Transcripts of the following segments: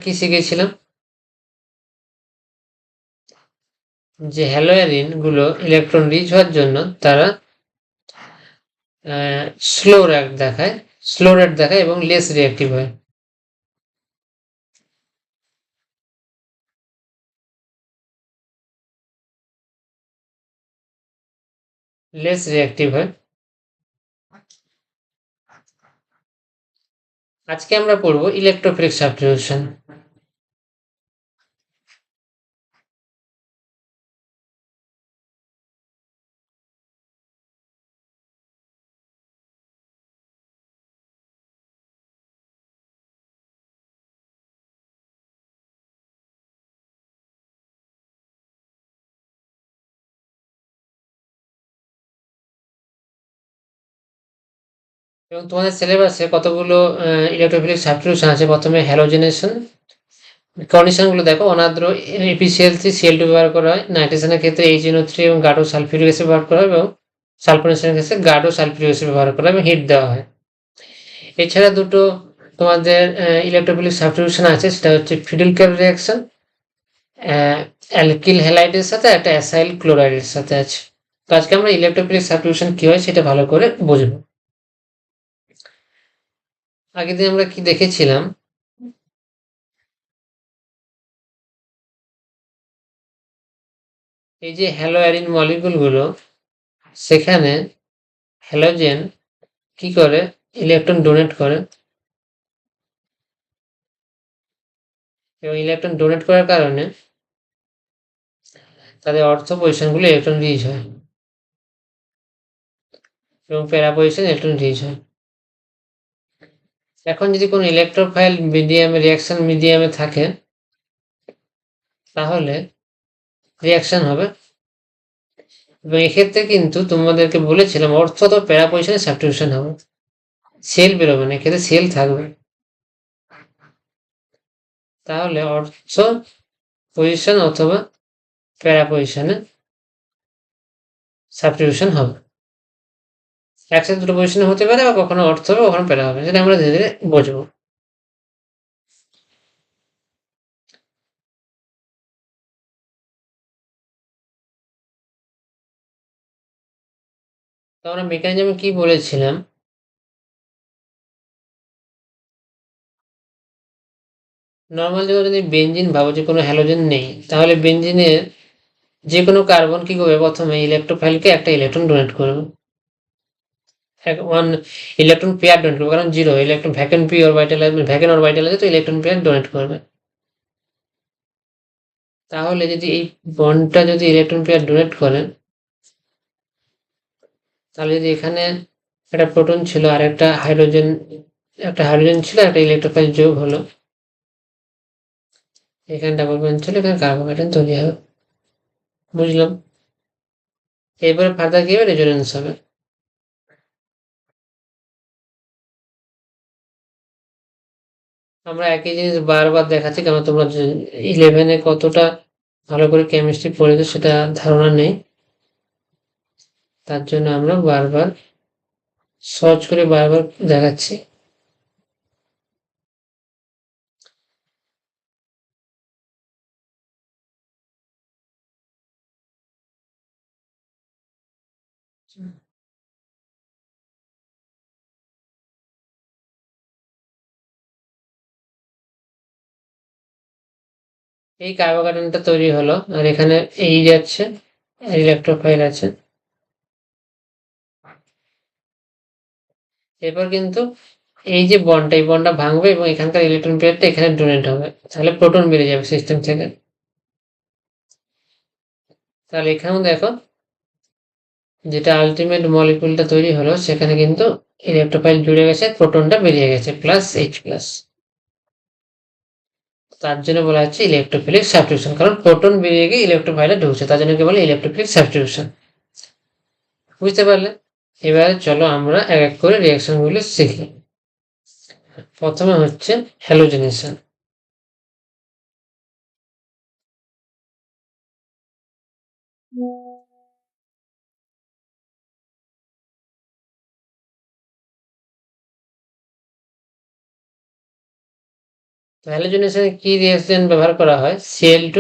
কি শিখেছিলাম যে হ্যালোজেন গুলো ইলেকট্রন রিচ হওয়ার জন্য তারা স্লো রেট দেখায় এবং লেস রিঅ্যাক্টিভ হয়। লেস রিঅ্যাক্টিভ হয়। আজকে আমরা পড়ব ইলেকট্রোফিলিক সাবস্টিটিউশন। এবং তোমাদের সিলেবাসে কতগুলো ইলেকট্রোফিলিক সাবস্টিটিউশন আছে। প্রথমে হ্যালোজেনেশন কন্ডিশনগুলো দেখো। অনাদ্র এপিসিএল3 সিএল2 ব্যবহার করা হয়। নাইট্রেশনের ক্ষেত্রে HNO3 এবং গাঢ় সালফিউরিক অ্যাসিড ব্যবহার করা হয় এবং সালফোনেশনের ক্ষেত্রে গাঢ় সালফিউরিক অ্যাসিড ব্যবহার করা হয় এবং হিট দেওয়া হয়। এছাড়া দুটো তোমাদের ইলেকট্রোফিলিক সাবস্টিটিউশন আছে, সেটা হচ্ছে ফিডেলক্যাপ রিঅ্যাকশন অ্যালকিল হ্যালাইডের সাথে একটা অ্যাসাইল ক্লোরাইডের সাথে আছে। তো আজকে আমরা ইলেকট্রোফিলিক সাবস্টিটিউশন কি হয় সেটা ভালো করে বুঝবো। আগের দিন আমরা কি দেখেছিলাম, এই যে হ্যালোয়ারিন মলিকুলগুলো, সেখানে হ্যালোজেন কি করে ইলেকট্রন ডোনেট করে এবং ইলেকট্রন ডোনেট করার কারণে তাদের অর্থ পজিশনগুলো ইলেকট্রন রিচ হয় এবং প্যারা পজিশন ইলেকট্রন রিচ হয়। এখন যদি কোনো ইলেকট্রোফাইল মিডিয়ামে রিয়াকশন মিডিয়ামে থাকে তাহলে রিয়াকশন হবে। এবং এক্ষেত্রে কিন্তু তোমাদেরকে বলেছিলাম অর্থ তো প্যারা পজিশনে সাবস্টিটিউশন হবে, সেল বেরোবে না, এক্ষেত্রে সেল থাকবে। তাহলে অর্থ পজিশন অথবা প্যারা পজিশনে সাবস্টিটিউশন হবে। একসাথে দুটো পজিশনে হতে পারে বা কখনো অর্থ হবে কখনো প্যারা হবে, সেটা আমরা ধীরে ধীরে বুঝবো। তো আমরা মেকানিজমে কি বলেছিলাম, নর্মাল যদি বেঞ্জিন ভাবো যে কোনো হ্যালোজেন নেই, তাহলে বেঞ্জিনের যে কোনো কার্বন কি করবে, প্রথমে ইলেকট্রোফাইলকে একটা ইলেকট্রন ডোনেট করবে, ওয়ান ইলেকট্রন পেয়ার ডোনেট করবে, কারণ zero electron vacant P orbital vacant orbital আছে, তো ইলেকট্রন পেয়ার ডোনেট করবে। তাহলে যদি এই বন্ডটা যদি ইলেকট্রন পেয়ার ডোনেট করে, তাহলে যদি এখানে একটা প্রোটন ছিল আর একটা হাইড্রোজেন ছিল, একটা ইলেকট্রোফাইল যোগ হলো, এখানে ডাবল বন্ড ছিল, এখানে কার্বোহাইড্রোজেন তৈরি হবে। বুঝলাম। এরপরে ফার্দার কি হবে, রেজোনেন্স হবে। আমরা একই জিনিস বারবার দেখাচ্ছি, কারণ তোমরা 11-এ কতটা ভালো করে কেমিস্ট্রি পড়েছো সেটা ধারণা নেই, তার জন্য আমরা বারবার সহজ করে বারবার দেখাচ্ছি। এই কার্বোকার্বনটা তৈরি হলো আর এখানে এই যাচ্ছে, ইলেকট্রোফাইল আছে। এরপর কিন্তু এই যে বন্ডটা, এই বন্ডটা ভাঙবে এবং এখানকার ইলেকট্রন পেয়ারটা এখানে ডোনেট হবে, তাহলে প্রোটন বেরিয়ে যাবে সিস্টেম থেকে। তাহলে এখানেও দেখো যেটা আলটিমেট মলিকুলটা তৈরি হলো, সেখানে কিন্তু ইলেকট্রোফাইল জুড়ে গেছে, প্রোটনটা বেরিয়ে গেছে প্লাস H+। তার জন্য বলা হচ্ছে ইলেকট্রোফিলিক সাবস্টিটিউশন, কারণ প্রোটন বেরিয়ে গিয়ে ইলেকট্রোফাইলে ঢুকছে, তার জন্য কি বলে ইলেকট্রোফিলিক সাবস্টিটিউশন। বুঝতে পারলে? এবারে চলো আমরা এক এক করে রিয়াকশন গুলো শিখি। প্রথমে হচ্ছে হ্যালোজেনেশন। তো হ্যালোজেনেশনে কি রিঅ্যাকশন ব্যবহার করা হয়? Cl2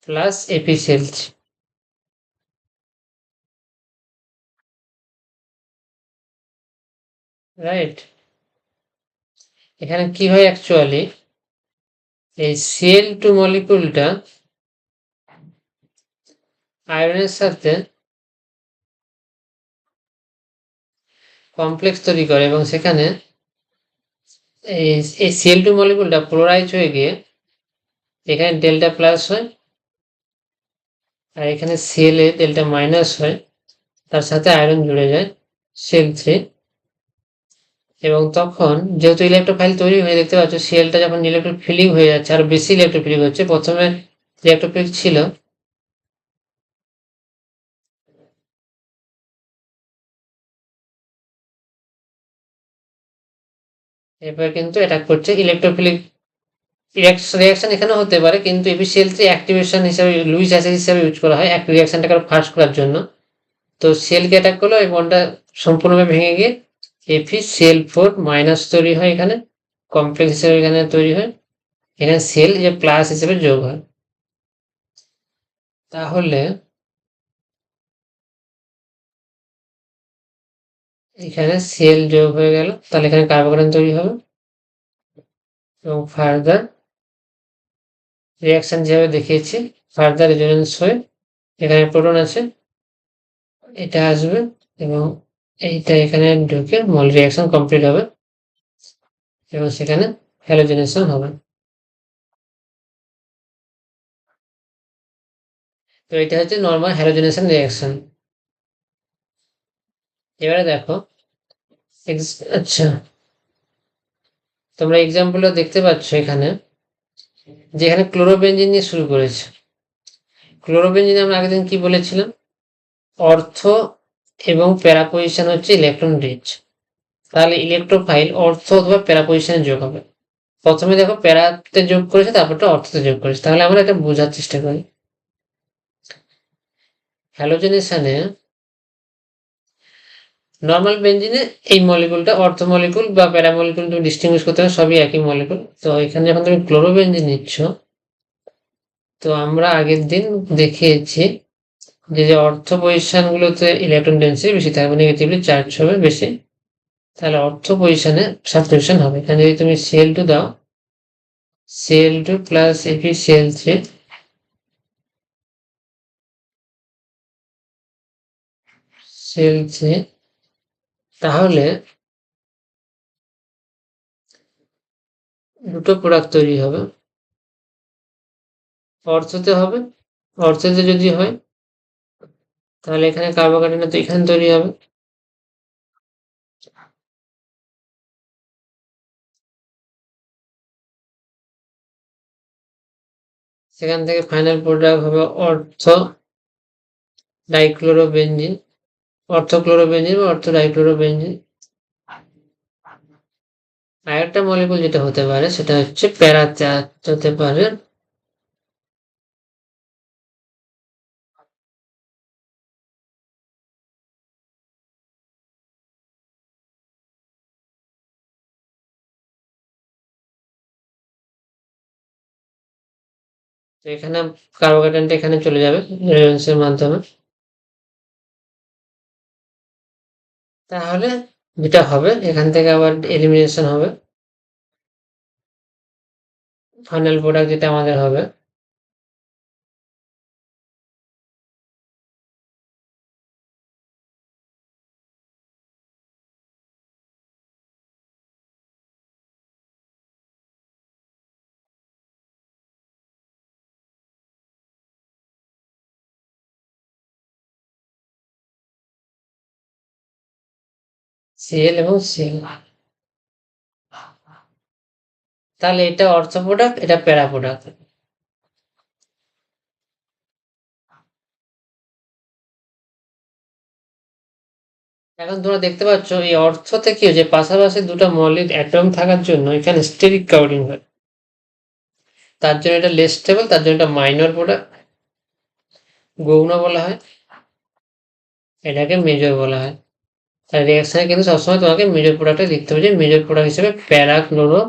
plus FeCl3, right? এখানে কি হয় অ্যাকচুয়ালি, এই Cl2 মলিকুলটা আয়রনের সাথে কমপ্লেক্স তৈরি করে এবং সেখানে এই Cl2 মলিকুলটা পোলারাইজ হয়ে গিয়ে এখানে ডেল্টা প্লাস হয় আর এখানে Cl এ ডেল্টা মাইনাস হয়, তার সাথে আয়রন জুড়ে যায় Cl3, এবং তখন যেহেতু ইলেকট্রোফাইল তৈরি হয়ে, দেখতে পাচ্ছ Clটা যখন ইলেকট্রোফিলিক হয়ে যাচ্ছে আর বেশি ইলেকট্রোফিলিক হচ্ছে, প্রথমে ইলেকট্রোফিলিক ছিল এরপর কিন্তু অ্যাটাক করছে ইলেকট্রোফিলিক রিয়াকশন এখানে হতে পারে, কিন্তু এফিসিয়েন্সি অ্যাক্টিভেশন হিসাবে লুইস অ্যাসিড হিসাবে ইউজ করা হয় এক রিয়াকশনটাকে ফাস্ট করার জন্য। তো সেলকে অ্যাটাক করলো, এই বন্ডটা সম্পূর্ণভাবে ভেঙে গিয়ে FeCl4 মাইনাস তৈরি হয়, এখানে কমপ্লেক্স হিসেবে এখানে তৈরি হয়, এখানে সেল যে প্লাস হিসেবে যোগ হয়। তাহলে এখানে সেল যোগ হয়ে গেল, তাহলে এখানে কার্বোকার্বন তৈরি হবে এবং ফার্দার রিয়াকশন যেভাবে দেখিয়েছি ফার্দার রেজোনেন্স হয়ে এখানে প্রোটন আছে, এটা আসবে এবং এইটা এখানে ঢুকে মল রিয়াকশন কমপ্লিট হবে এবং সেখানে হ্যালোজেনেশন হবে। তো এটা হচ্ছে নর্মাল হ্যালোজেনেশন রিয়াকশন। এবারে দেখো আচ্ছা, তোমরা এক্সাম্পলটা দেখতে পাচ্ছ এখানে, যেখানে ক্লোরোবেনজিন নিয়ে শুরু করেছে। ক্লোরোবেনজিন আমরা আগের দিন কি বলেছিলাম, অর্থ এবং প্যারা পজিশন হচ্ছে ইলেকট্রন রিচ, তাহলে ইলেকট্রোফাইল অর্থ অথবা প্যারা পজিশনে যোগ হবে। প্রথমে দেখো প্যারাতে যোগ করেছে, তারপরটা অর্থতে যোগ করেছে, তাহলে আমরা এটা বোঝার চেষ্টা করি। হ্যালোজেনেশনে নর্মাল বেঞ্জিনে এই মলিকুলটা অর্থ মলিকুল বা প্যারা মলিকুল তুমি ডিস্টিংগুইশ করতে হবে, সবই একই মলিকুল। তো এখানে যখন তুমি ক্লোরোবেনজিন নিচ্ছ, তো আমরা আগের দিন দেখিয়েছি যে অর্থ পজিশনগুলোতে ইলেকট্রন ডেন্সিটি বেশি থাকবে, নেগেটিভলি চার্জ হবে বেশি, তাহলে অর্থ পজিশনে সাবস্টিটিউশন হবে। এখানে যদি তুমি Cl2 দাও, Cl2 প্লাস FeCl3, Cl3, তাহলে দুটো প্রোডাক্ট তৈরি হবে, অর্থতে হবে, অর্থতে যদি হয় তাহলে এখানে কার্বোকার্বন তো এখানে তৈরি হবে, সেখান থেকে ফাইনাল প্রোডাক্ট হবে অর্থ ডাইক্লোরোবেনজিন, অর্থোক্লোরোবেনজিন বা অর্থ ডাইক্লোরোবেনজিন। আরেকটা মলিকুল যেটা হতে পারে সেটা হচ্ছে প্যারাতে হতে পারে, তো এখানে কার্বোকার্বনটা এখানে চলে যাবে রেজোনেন্সের মাধ্যমে, তাহলে যেটা হবে এখান থেকে আবার এলিমিনেশন হবে, ফাইনাল প্রোডাক্ট যেটা আমাদের হবে Cl এবং Cl, তাহলে এটা অর্থ প্রোডাক্ট, এটা প্যারা প্রোডাক্ট। এখন তোমরা দেখতে পাচ্ছ এই অর্থ থেকে যে পাশাপাশি দুটো মৌলিক অ্যাটম থাকার জন্য এখানে স্টেরিক কাউন্টিং হয়, তার জন্য এটা লেস স্টেবল, তার জন্য এটা মাইনর প্রোডাক্ট, গৌণ বলা হয়, এটাকে মেজর বলা হয়। তার রিয়াকশনে কিন্তু সবসময় তোমাকে মেজর প্রোডাক্টে লিখতে হবে, যে মেজর প্রোডাক্ট হিসেবে প্যারা ক্লোরো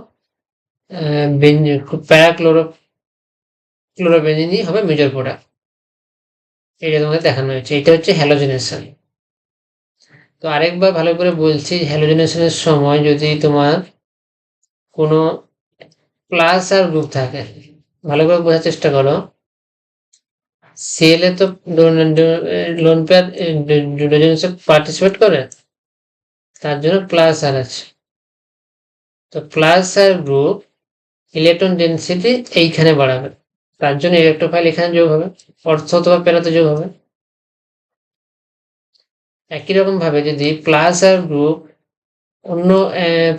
ক্লোরোবেঞ্জিনই হবে মেজর প্রোডাক্ট। এটা তোমাদের দেখানো হয়েছে, এটা হচ্ছে হ্যালোজেনেশন। তো আরেকবার ভালো করে বলছি, হ্যালোজেনেশনের সময় যদি তোমার কোনো প্লাস আর গ্রুপ থাকে, ভালো করে বোঝার চেষ্টা করো। সিএল এ তো লোন পেয়ার পার্টিসিপেট করে, তার জন্য প্লাস আর আছে। তো প্লাস আর গ্রুপ ইলেকট্রন ডেন্সিটি এইখানে বাড়াবে, তার জন্য ইলেকট্রোফাইল এখানে যোগ হবে, অর্থ অথবা প্যারাতে যোগ হবে। একই রকম ভাবে যদি প্লাস আর গ্রুপ অন্য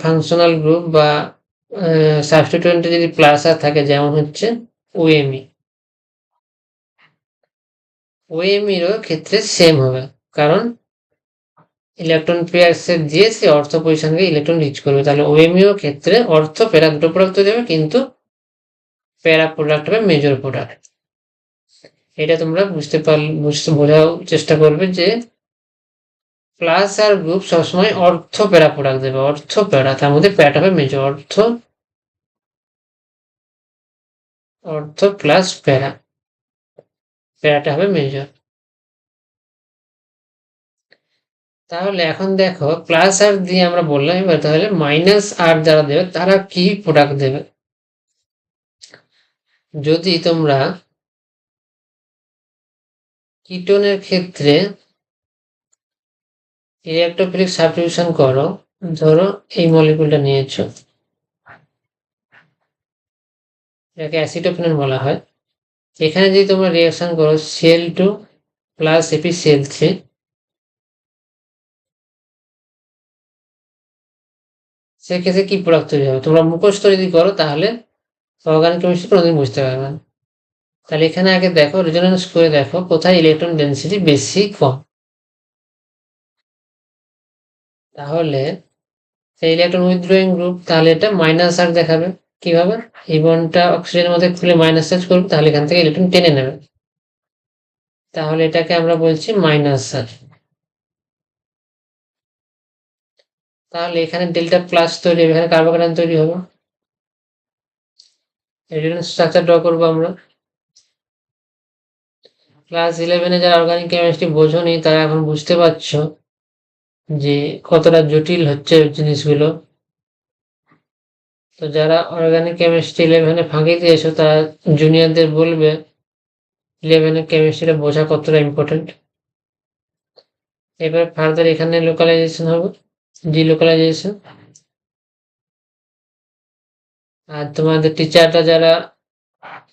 ফাংশনাল গ্রুপ বা সাবস্টিটিউয়েন্টে যদি প্লাস আর থাকে, যেমন হচ্ছে ওএমই, ওএমইরও ক্ষেত্রে সেম হবে, কারণ ইলেকট্রন পেয়ার সেট দিয়ে সে অর্থ পজিশনকে ইলেকট্রন রিচ করবে, তাহলে ওএমইও ক্ষেত্রে অর্থ প্যারা দুটো প্রোডাক্ট তৈরি হবে, কিন্তু প্যারা প্রোডাক্ট হবে মেজর প্রোডাক্ট। এটা তোমরা বোঝার চেষ্টা করবে যে প্লাস আর গ্রুপ সবসময় অর্থ প্যারা প্রোডাক্ট দেবে, অর্থ প্যারা, তার মধ্যে প্যারাটা হবে মেজর, অর্থ প্লাস প্যারা, প্যারাটা হবে মেজর। তাহলে এখন দেখো প্লাস আর দিয়ে আমরা বললাম, এবার তাহলে মাইনাস আর যারা দেবে তারা কি প্রোডাক্ট দেবে। যদি তোমরা কিটোনের ক্ষেত্রে ইলেকট্রোফিলিক সাবস্টিটিউশন করো, ধরো এই মলিকুলটা নিয়েছো, এটাকে অ্যাসিটোফেনন বলা হয়। এখানে যদি তোমরা রিঅ্যাকশন করো Cl2 প্লাস FeCl3, সেক্ষেত্রে কি প্রোডাক্ট তৈরি হবে, তোমরা মুখস্থ যদি করো তাহলে অর্গানিক কেমিস্ট্রি কোনোদিন বুঝতে পারবে না। তাহলে এখানে আগে দেখো, রেজোনেন্স করে দেখো কোথায় ইলেকট্রন ডেন্সিটি বেশি কম। তাহলে এই ইলেকট্রন উইথড্রয়িং গ্রুপ, তাহলে এটা মাইনাস আর দেখাবে। কিভাবে? এই বন্ডটা অক্সিজেনের মধ্যে খুলে মাইনাস চার্জ করবে, তাহলে এখান থেকে ইলেকট্রন টেনে নেবে, তাহলে এটাকে আমরা বলছি মাইনাস আর। তাহলে এখানে ডেল্টা প্লাস তৈরি হবে, এখানে কার্বোকাটায়ন তৈরি হবে। রেজোনেন্স স্ট্রাকচার ড্র করবো আমরা। ক্লাস 11-এ যারা অর্গানিক কেমিস্ট্রি বোঝোনি তারা এখন বুঝতে পারছো যে কতটা জটিল হচ্ছে জিনিসগুলো। তো যারা অর্গানিক কেমিস্ট্রি 11-এ ফাঁকি দিয়েছো তারা জুনিয়রদের বলবে 11-এর কেমিস্ট্রিটা বোঝা কতটা ইম্পর্টেন্ট। এবার ফার্দার এখানে লোকালাইজেশন হবে, ডিলোকালাইজেশন। আর তোমাদের টিচারটা যারা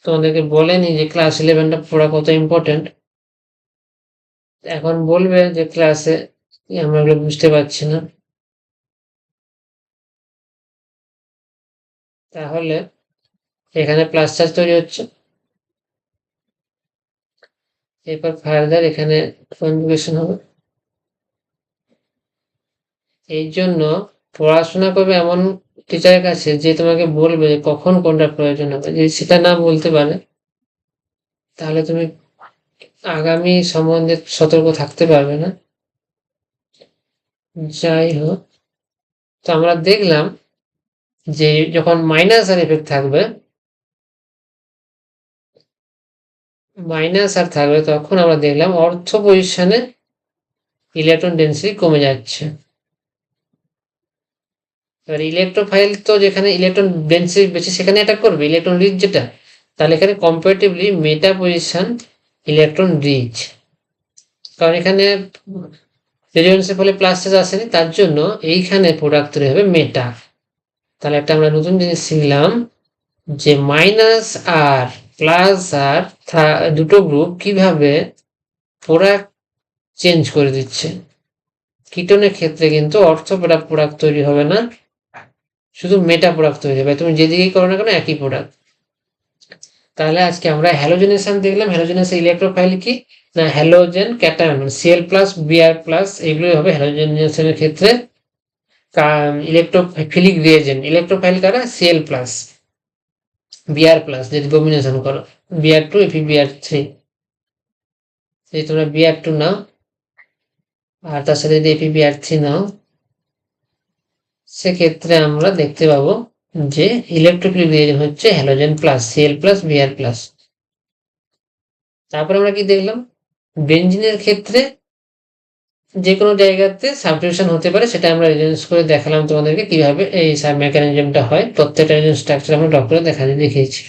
তোমাদেরকে বলেনি যে ক্লাস 11টা পড়া কত ইম্পর্টেন্ট, এখন বলবে যে ক্লাসে আমরা এগুলো বুঝতে পারছি না। তাহলে এখানে প্লাস চার্জ তৈরি হচ্ছে, এরপর ফার্দার এখানে কনজুগেশন হবে। এই জন্য পড়াশোনা করবে এমন টিচারের কাছে যে তোমাকে বলবে যে কখন কোনটা প্রয়োজন হবে, যদি সেটা না বলতে পারে তাহলে তুমি আগামী সম্বন্ধে সতর্ক থাকতে পারবে না। যাই হোক, তো আমরা দেখলাম যে যখন মাইনাস আর এফেক্ট থাকবে, মাইনাস আর থাকবে, তখন আমরা দেখলাম অর্থ পজিশনে ইলেকট্রন ডেন্সিটি কমে যাচ্ছে। এবার ইলেকট্রোফাইল তো যেখানে ইলেকট্রন ডেন্সিটি বেশি সেখানে অ্যাটাক করবে, ইলেকট্রন রিচ যেটা, তাহলে এখানে কম্পারেটিভলি মেটা পজিশন ইলেকট্রন রিচ, কারণ এখানে রেজোনেন্সের ফলে প্লাস চার্জ আসেনি, তার জন্য এইখানে প্রোডাক্ট তৈরি হবে মেটা। তাহলে একটা আমরা নতুন জিনিস শিখলাম যে মাইনাস আর প্লাস আর দুটো গ্রুপ কিভাবে প্রোডাক্ট চেঞ্জ করে দিচ্ছে। কিটোনের ক্ষেত্রে কিন্তু অর্থ প্রোডাক্ট তৈরি হবে না, শুধু মেটা প্রোডাক্ট তৈরি হবে, তুমি যেদিকেই করো না কেন একই প্রোডাক্ট। তাহলে আজকে আমরা হ্যালোজেনেশন দেখলাম। হ্যালোজেনেশন ইলেকট্রোফাইল কি না, halogen cation Cl plus Br plus, এগুলোই হবে হ্যালোজেনেশনের ক্ষেত্রে ইলেকট্রোফিলিক রিয়েজেন্ট। ইলেকট্রোফাইল কারা? Cl প্লাস Br প্লাস, যদি কম্বিনেশন করো Br2 FeBr3, যদি তোমরা Br2 নাও আর তার সাথে যদি FeBr3 নাও, সেক্ষেত্রে আমরা দেখতে পাবো যে ইলেকট্রোফিলিক রিয়েজেন্ট হচ্ছে halogen plus, Cl plus, Br plus. তারপর আমরা কি দেখলাম, বেঞ্জিনের ক্ষেত্রে যে কোনো জায়গাতে সাবস্টিটিউশন হতে পারে, সেটা আমরা রেজোনেন্স করে দেখালাম তোমাদেরকে কিভাবে এই মেকানিজমটা হয়, প্রত্যেকটা স্ট্রাকচার আমরা ডট করে দেখিয়েছি।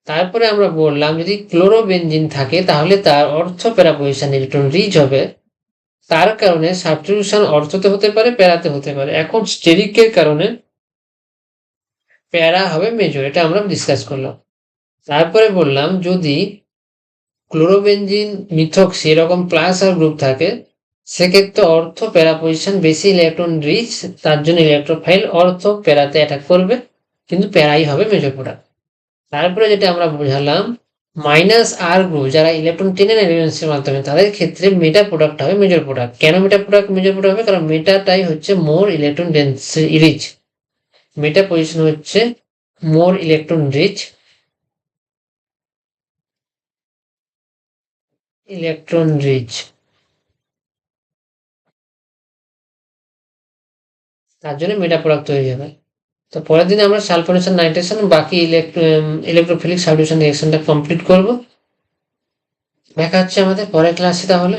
তারপরে আমরা বললাম যদি ক্লোরোবেনজিন থাকে তাহলে তার অর্থ প্যারা পজিশন ইলেকট্রন রিচ হবে, তার কারণে সাবস্টিটিউশন অর্থতে হতে পারে, প্যারাতে হতে পারে। এখন স্টেরিকের কারণে প্যারা হবে মেজর, এটা আমরা ডিসকাস করলাম। তারপরে বললাম যদি ক্লোরোবেনজিন, মিথক্সি এরকম প্লাস আর গ্রুপ থাকে, সেক্ষেত্রে অর্থ প্যারা পজিশন বেশি ইলেকট্রন রিচ, তার জন্য ইলেকট্রোফাইল অর্থ প্যারাতে অ্যাটাক করবে, কিন্তু প্যারাই হবে মেজর প্রোডাক্ট। তারপরে যেটা আমরা বোঝালাম, মাইনাস আর গ্রুপ যারা ইলেকট্রন টেনে নেয় রেজোনেন্সের মাধ্যমে, তাদের ক্ষেত্রে মেটা প্রোডাক্ট হবে মেজর প্রোডাক্ট। কেন মেটা প্রোডাক্ট মেজর প্রোডাক্ট হবে? কারণ মেটাটাই হচ্ছে মোর ইলেকট্রন ডেন্সিটি রিচ, মেটা পজিশন হচ্ছে মোর ইলেকট্রন রিচ, ইলেকট্রন রিচ, তার জন্য মেটা প্রোডাক্ট হয়ে যাবে। তো পরের দিনে আমরা সালফোনেশন, নাইট্রেশন, বাকি ইলেকট্রোফিলিক সাবস্টিটিউশন রিঅ্যাকশনটা কমপ্লিট করব। দেখা হচ্ছে আমাদের পরের ক্লাসে তাহলে।